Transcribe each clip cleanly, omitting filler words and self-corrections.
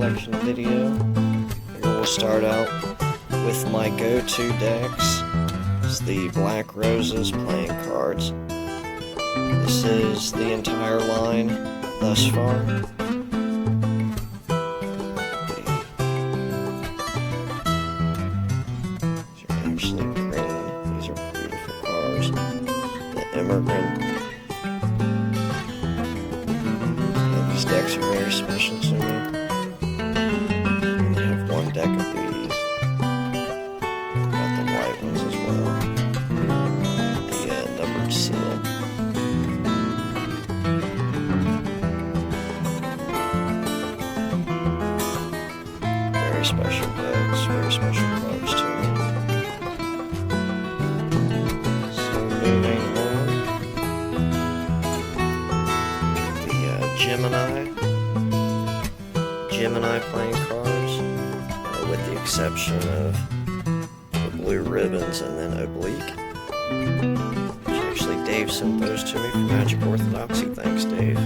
collection video. Here we'll start out with my go-to decks. It's the Black Roses playing cards. This is the entire line thus far. These are actually green. These are beautiful cards. The Immigrant. These decks are very special to me. And I have one deck of these. Got the white ones as well. The numbered seal. Very special decks, very special cards to me. So moving on. Gemini playing cards, with the exception of the blue ribbons and then oblique. Which actually Dave sent those to me from Magic Orthodoxy. Thanks, Dave.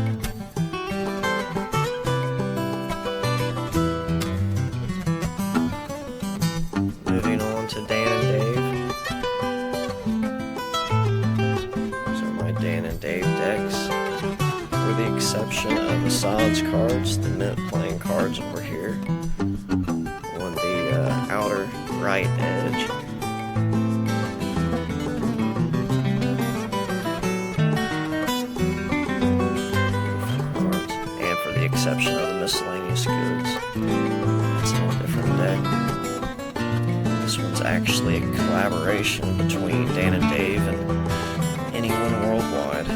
Moving on to Dan and Dave. These are my Dan and Dave decks. With the exception of the Sods cards, the mint playing cards over here on the outer right edge. And for the exception of the miscellaneous goods, it's a whole different deck. This one's actually a collaboration between Dan and Dave and anyone worldwide.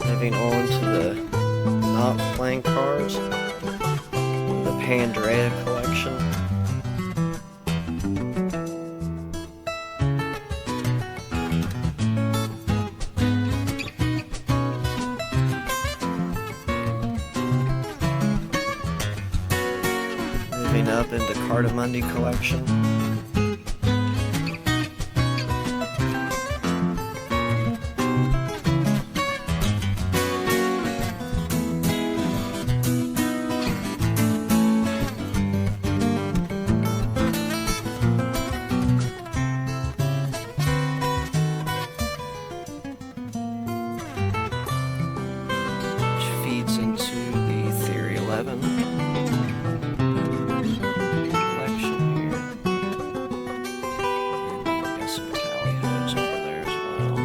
Moving on to the not playing cards, the Pandrea collection. Moving up into Cardamundi collection. Feeds into the Theory 11 collection here. And we've got some tally hos over there as well.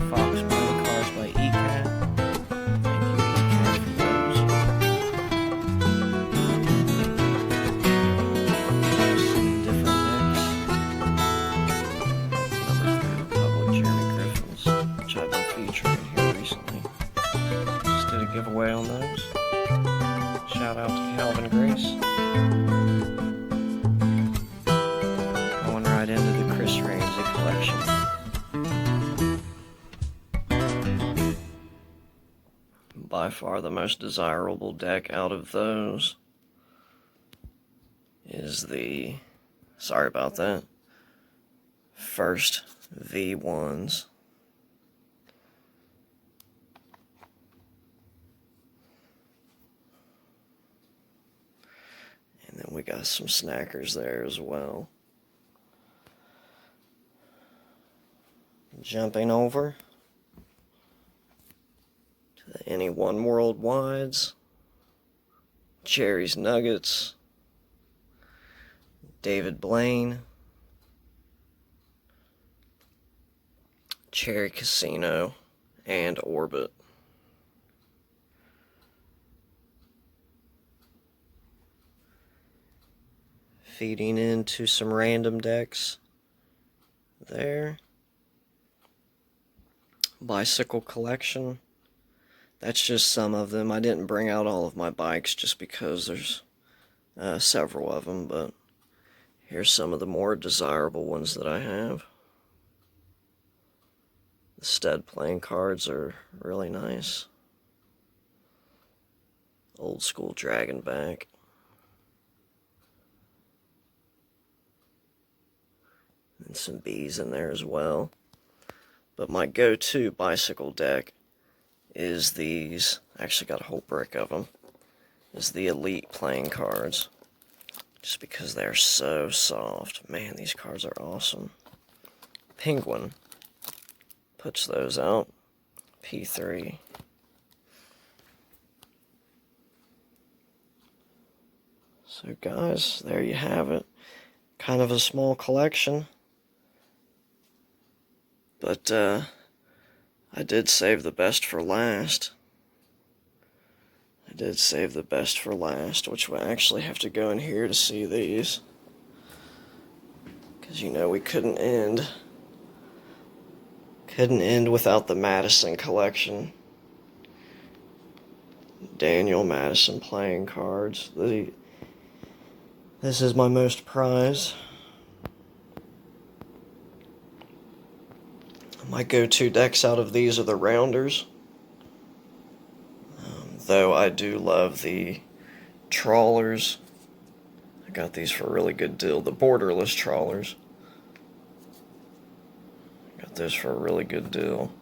Fox playing cards by ECAT. Thank you, ECAT, for those. Giveaway on those. Shout out to Calvin Grace. Going right into the Chris Ramsey collection. By far the most desirable deck out of those is the, sorry about that, first V1s. And then we got some snackers there as well. Jumping over to the Anyone Worldwides, Cherry's Nuggets, David Blaine, Cherry Casino, and Orbit. Feeding into some random decks there. Bicycle collection. That's just some of them. I didn't bring out all of my bikes just because there's several of them, but here's some of the more desirable ones that I have. The stud playing cards are really nice. Old school dragon back. And some bees in there as well. But my go-to bicycle deck is these. I actually got a whole brick of them. Is the Elite playing cards. Just because they're so soft. Man, these cards are awesome. Penguin puts those out. P3. So guys, there you have it. Kind of a small collection. But I did save the best for last. I did save the best for last, which we actually have to go in here to see these. Because, you know, we couldn't end without the Madison collection. Daniel Madison playing cards. This is my most prized. My go-to decks out of these are the Rounders. Though I do love the Trawlers. I got these for a really good deal. The borderless Trawlers. Got those for a really good deal.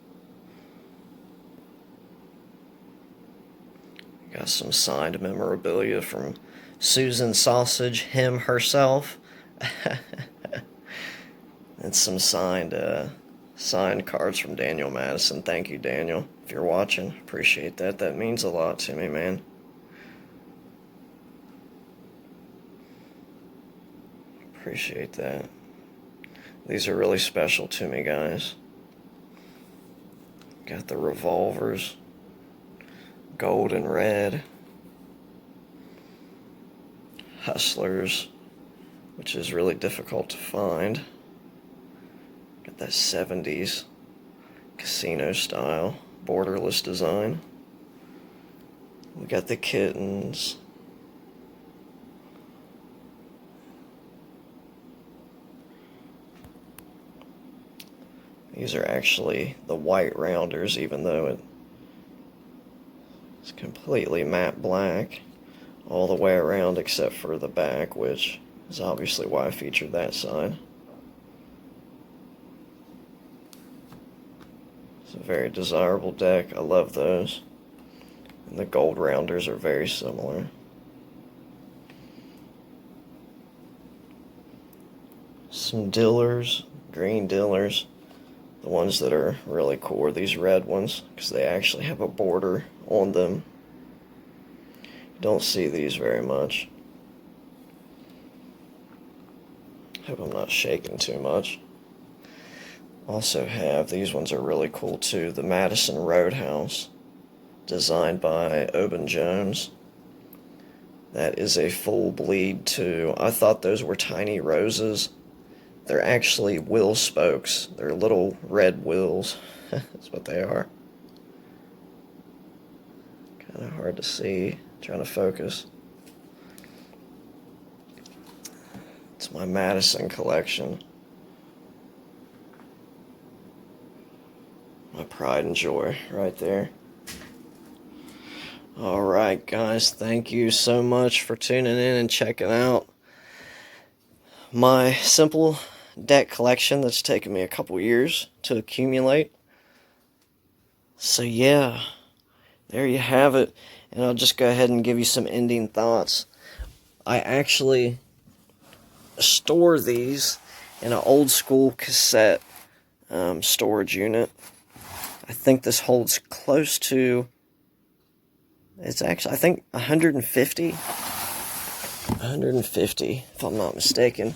Got some signed memorabilia from Susan Sausage, him herself. And some signed cards from Daniel Madison. Thank you, Daniel, if you're watching. Appreciate that. That means a lot to me, man. Appreciate that. These are really special to me, guys. Got the revolvers. Gold and red. Hustlers, which is really difficult to find. Got that 70s casino style borderless design. We got the kittens. These are actually the white Rounders, even though it's completely matte black all the way around except for the back, which is obviously why I featured that side. It's a very desirable deck. I love those. And the gold Rounders are very similar. Some Dillers, green Dillers. The ones that are really cool are these red ones, because they actually have a border on them. Don't see these very much. Hope I'm not shaking too much. Also have, these ones are really cool too, the Madison Roadhouse, designed by Obin Jones. That is a full bleed too. I thought those were tiny roses. They're actually wheel spokes. They're little red wheels. That's what they are. Kind of hard to see. Trying to focus. It's my Madison collection. My pride and joy right there. Alright guys, thank you so much for tuning in and checking out my simple deck collection that's taken me a couple years to accumulate. So yeah, there you have it. And I'll just go ahead and give you some ending thoughts. I actually store these in an old school cassette storage unit. I think this holds close to, it's actually, I think 150, if I'm not mistaken.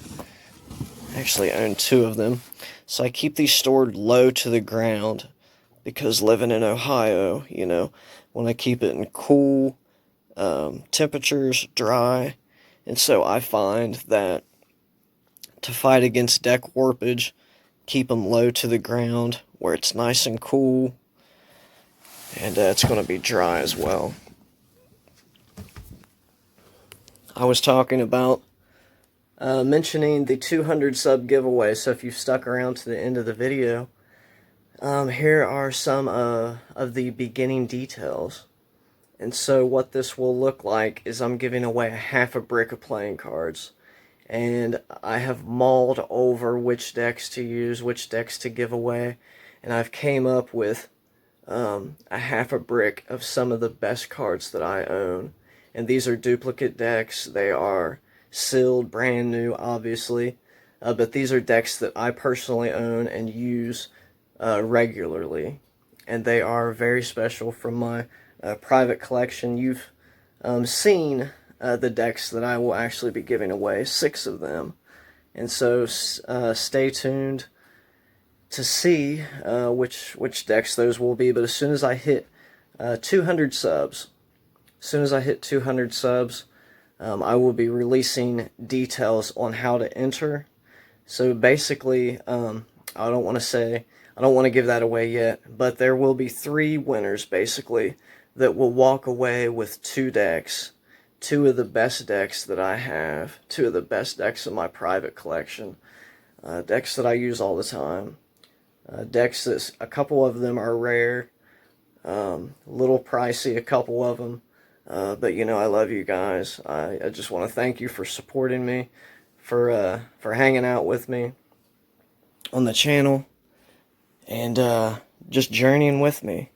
I actually own 2 of them. So I keep these stored low to the ground because living in Ohio, you know, when I keep it in cool temperatures, dry, and so I find that to fight against deck warpage, keep them low to the ground where it's nice and cool, and it's going to be dry as well. I was talking about mentioning the 200 sub giveaway, so if you've stuck around to the end of the video, Here are some of the beginning details. And so what this will look like is I'm giving away a half a brick of playing cards. And I have mulled over which decks to use, which decks to give away. And I've came up with a half a brick of some of the best cards that I own. And these are duplicate decks. They are sealed, brand new, obviously. But these are decks that I personally own and use regularly. And they are very special from my private collection. You've seen the decks that I will actually be giving away, 6 of them. And so stay tuned to see which decks those will be. But as soon as I hit 200 subs, I will be releasing details on how to enter. So basically, I don't want to give that away yet, but there will be 3 winners basically that will walk away with 2 decks, 2 of the best decks that I have, 2 of the best decks in my private collection, decks that I use all the time, decks that a couple of them are rare, a little pricey, a couple of them, but you know I love you guys. I just want to thank you for supporting me, for hanging out with me on the channel, and just journeying with me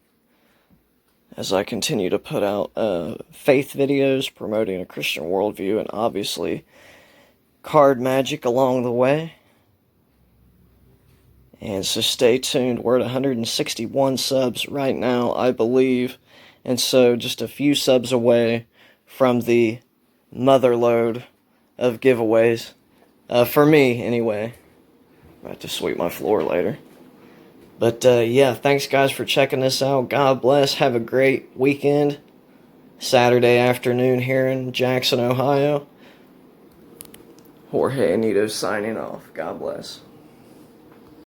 as I continue to put out faith videos promoting a Christian worldview, and obviously card magic along the way. And so stay tuned. We're at 161 subs right now, I believe, and so just a few subs away from the mother load of giveaways, for me anyway. I have to sweep my floor later. But yeah, thanks guys for checking this out. God bless. Have a great weekend. Saturday afternoon here in Jackson, Ohio. Jorge Anito signing off. God bless.